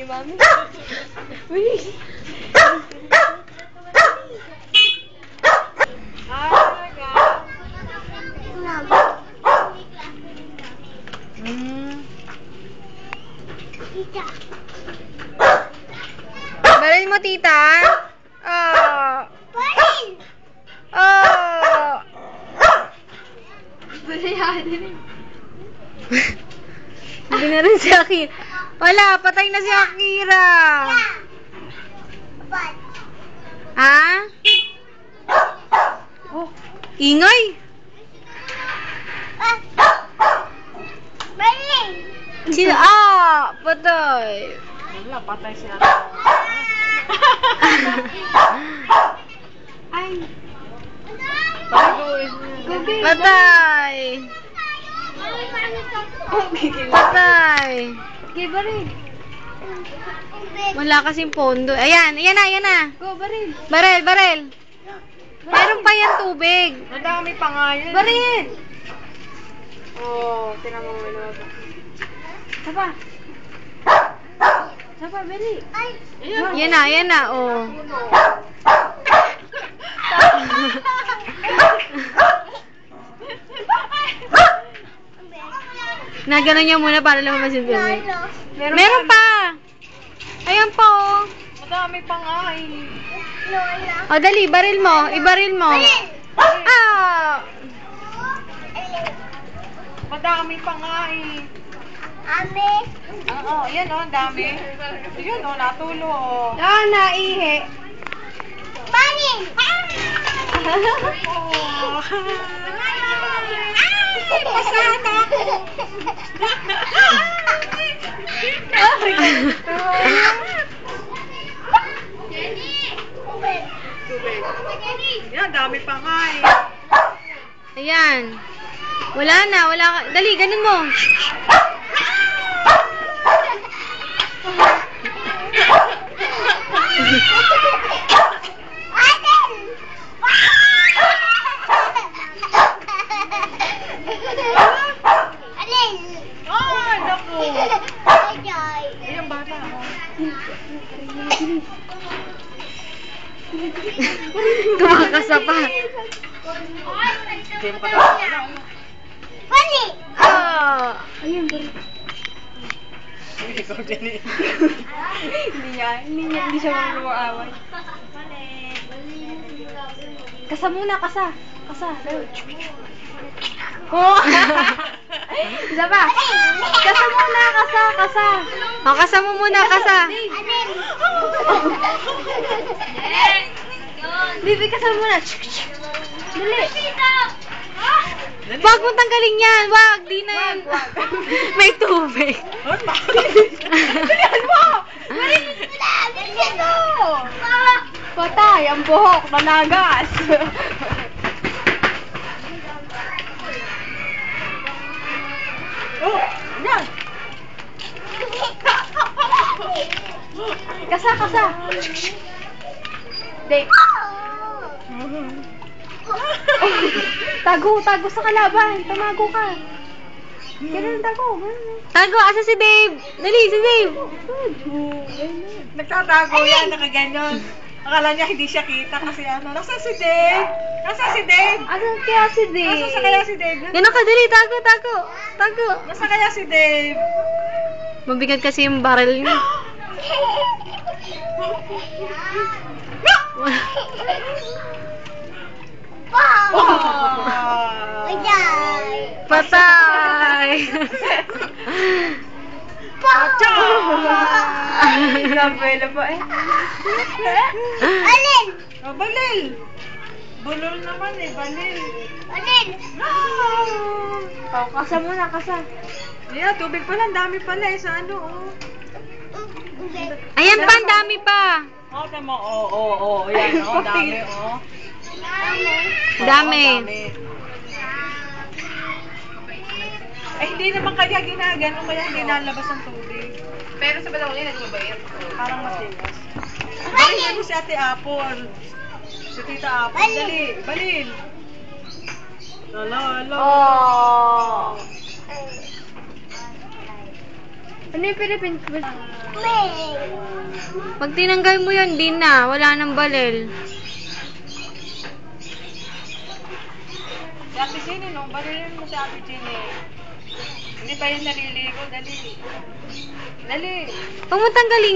ni Mami. Bilis. Tita. Baril mo, tita. Oh. Baril! Oh. Hindi na rin si Akira. Wala, patay na si Akira. Ba't? Ha? Oh, ingay. Baril! Patay. Wala, patay si Ate. Ay, Pag-uwis niya. patay. Patay. Okay, baril. Wala kasing pondo. Ayan, ayan na. Go, baril. Baril. Meron pa yan tubig. Madami pa nga yun. Baril. Oo, tinan mo mo ba? Sapa. Sapa, baril. Ay! Yan na, oh. Nagano niya muna para lumabas yung tubig. Meron pa. Ayan pa, oh. Madami pa nga eh. Lola. O, dali, baril mo. Ibaril mo. Ah! Madami pa nga eh. Ame. Oo, yan o, ang dami. Yan o, natulo o. Naihi. Baril! Oh. Ay! Pasada ako! Tubig. Yan, dami pa nga eh. Ayan. Wala na. Dali, ganun mo. Alin? Ay, naku. Ay! Ayan, bata. Kumakasa pa. Hindi mo ka daw. Bali! Ah! Ayun, bari. Ikaw din eh. Hindi siya maaway. Kasa muna, kasa. Oh! Isa pa. Kasa muna, kasa. O, kasa mo muna, kasa. Alin? Bibi, kasa muna. Dali. Dali. Wag mo tanggalin yan. Wag, di na yan. May tubig. Ay, bakit? Dalihan mo! Bilisan mo! Patay, ang buhok, nanagas. Oh, yan. Kasa. Date. Tago sa kalaban. Tamago ka. Ganun, tago. Tago, asa si Dave? Dali, si Dave. Nagtatago yan, nakaganyan. Akala niya hindi siya kita kasi ano. Nasaan si Dave? Nasaan si Dave? Asan kaya si Dave? Nasaan kaya si Dave? Yan ka, dali, tago. Nasaan kaya si Dave? Mabigat kasi yung barrel niya. Oh. Ayan! Patay! Gabela pa eh. Alin? Oh, balil. Bulol naman eh, balil. Alin? No! Kasa muna, kasa. Yeah, tubig pala, ang dami pala eh sa ano oh. Ayan pa, ang dami pa. Oh, tama. Oo. Yan, oh, dami, oh. Dami. Oo, Eh, hindi naman kaya ginagano, kaya hindi nalabas ang tubig. Pero sa balawin niya, nagbabayad. Parang matigas. Balil mo si Ate Apple. Si Tita Apple. Dali, balil. Lolo. Oh. Ano yung Philippine food? May. Pag tinanggal mo yun, di na. Wala nang balil. Si Ate Jenny, no? Balilin mo si Ate Jenny. Hindi pa yun naliligo. Dali. Dali. Huwag mo tanggalin